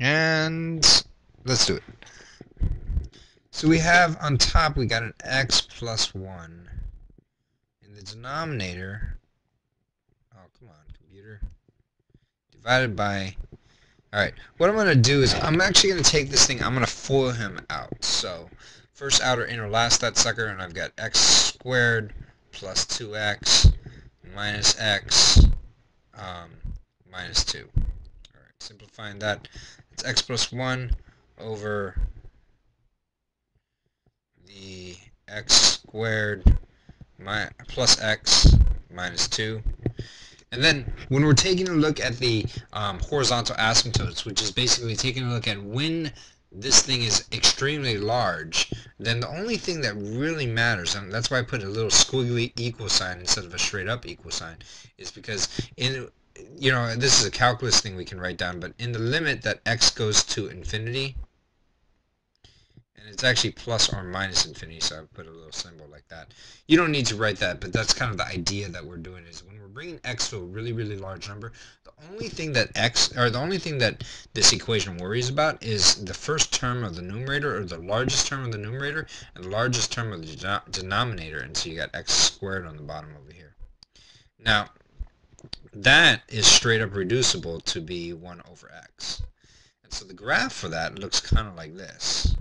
And let's do it. So we have on top, we got an x plus 1. In the denominator, oh, come on, computer, divided by, alright, what I'm going to do is I'm actually going to take this thing, I'm going to FOIL him out. So first outer inner last that sucker, and I've got x squared plus 2x minus x um, minus 2. Alright, simplifying that, it's x plus 1 over the x squared plus x minus 2. And then when we're taking a look at the horizontal asymptotes, which is basically taking a look at when this thing is extremely large, then the only thing that really matters, and that's why I put a little squiggly equal sign instead of a straight up equal sign, is because this is a calculus thing we can write down, but in the limit that x goes to infinity, and it's actually plus or minus infinity, so I put a little symbol like that. You don't need to write that, but that's kind of the idea that we're doing, is when we're bringing x to a really, really large number, the only thing that this equation worries about is the first term of the numerator, or the largest term of the numerator, and the largest term of the denominator, and so you got x squared on the bottom over here. Now, that is straight up reducible to be 1 over x. And so the graph for that looks kind of like this.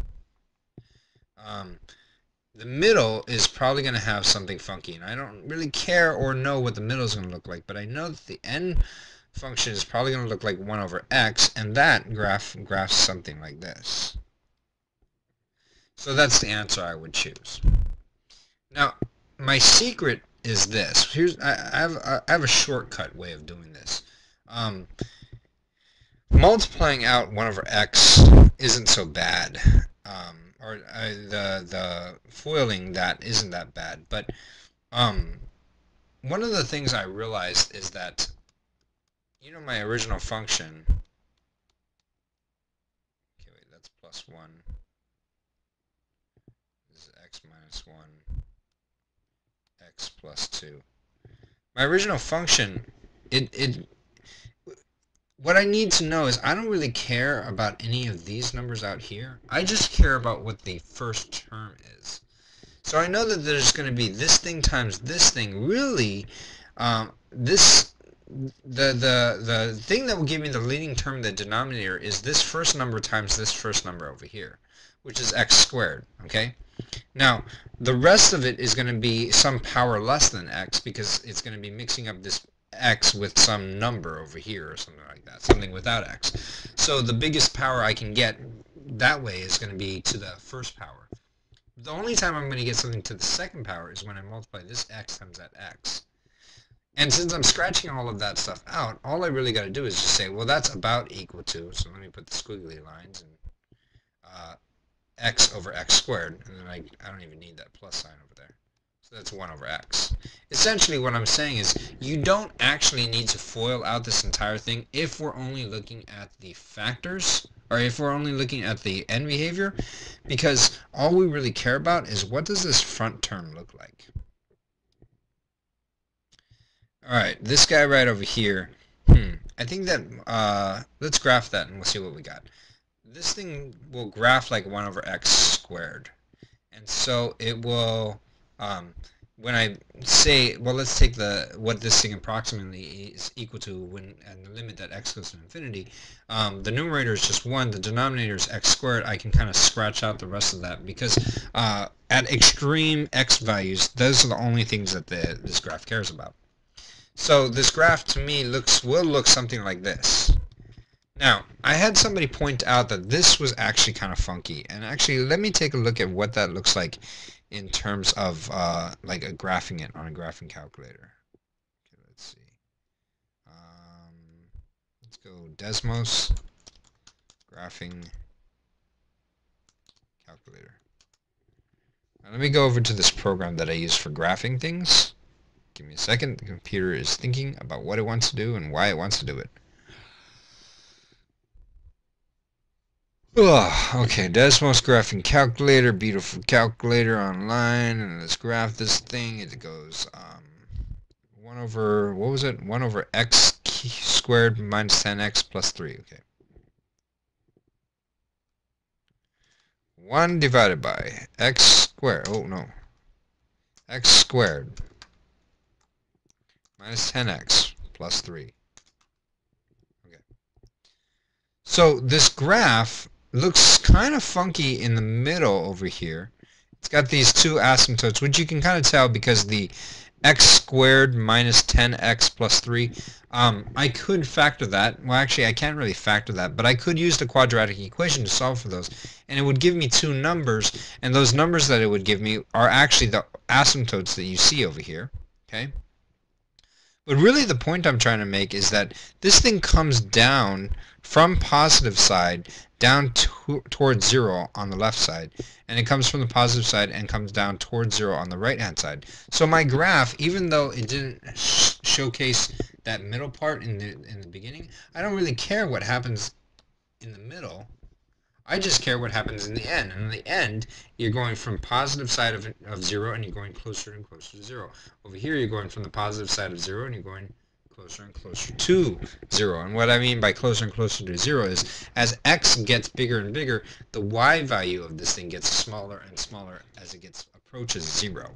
The middle is probably going to have something funky, and I don't really care or know what the middle is going to look like, but I know that the end function is probably going to look like 1 over x, and that graphs something like this. So that's the answer I would choose. Now, my secret is this. I have a shortcut way of doing this. Multiplying out 1 over x isn't so bad. Or the foiling that isn't that bad, but one of the things I realized is that, my original function, okay, wait, that's plus 1, this is x minus 1, x plus 2. My original function, what I need to know is I don't really care about any of these numbers out here. I just care about what the first term is. So I know that there's going to be this thing times this thing. Really, the thing that will give me the leading term in the denominator is this first number times this first number over here, which is x squared. Okay. Now, the rest of it is going to be some power less than x, because it's going to be mixing up this x with some number over here or something like that, something without x. So the biggest power I can get that way is going to be to the first power. The only time I'm going to get something to the second power is when I multiply this x times that x. And since I'm scratching all of that stuff out, all I really got to do is just say, well, that's about equal to, so let me put the squiggly lines, and x over x squared, and then I don't even need that plus sign over there. So that's 1 over x. Essentially what I'm saying is you don't actually need to FOIL out this entire thing if we're only looking at the factors, or if we're only looking at the end behavior, because all we really care about is what does this front term look like. Alright, this guy right over here, I think that, let's graph that and we'll see what we got. This thing will graph like 1 over x squared. And so it will, when I say, well, let's take what this thing approximately is equal to when, and the limit that x goes to infinity, the numerator is just 1, the denominator is x squared. I can kind of scratch out the rest of that because at extreme x values, those are the only things that this graph cares about. So this graph to me will look something like this. Now, I had somebody point out that this was actually kind of funky, and actually let me take a look at what that looks like in terms of like graphing it on a graphing calculator. Okay, let's see. Let's go Desmos graphing calculator. Now let me go over to this program that I use for graphing things. Give me a second. The computer is thinking about what it wants to do and why it wants to do it. Okay, Desmos graphing calculator, beautiful calculator online, and let's graph this thing. It goes 1 over, what was it? 1 over x squared minus 10x plus 3. Okay. 1 divided by x squared, oh no, x squared minus 10x plus 3. Okay. So this graph looks kind of funky in the middle over here. It's got these two asymptotes, which you can kind of tell because the x squared minus 10x plus 3, I could factor that. Well, actually, I can't really factor that, but I could use the quadratic equation to solve for those. And it would give me two numbers, and those numbers that it would give me are actually the asymptotes that you see over here. Okay? But really the point I'm trying to make is that this thing comes down from positive side down towards 0 on the left side, and it comes from the positive side and comes down towards 0 on the right hand side. So my graph, even though it didn't showcase that middle part in the beginning, I don't really care what happens in the middle. I just care what happens in the end. And in the end, you're going from positive side of 0 and you're going closer and closer to 0. Over here, you're going from the positive side of 0 and you're going closer and closer to 0. And what I mean by closer and closer to 0 is as x gets bigger and bigger, the y value of this thing gets smaller and smaller as it approaches 0.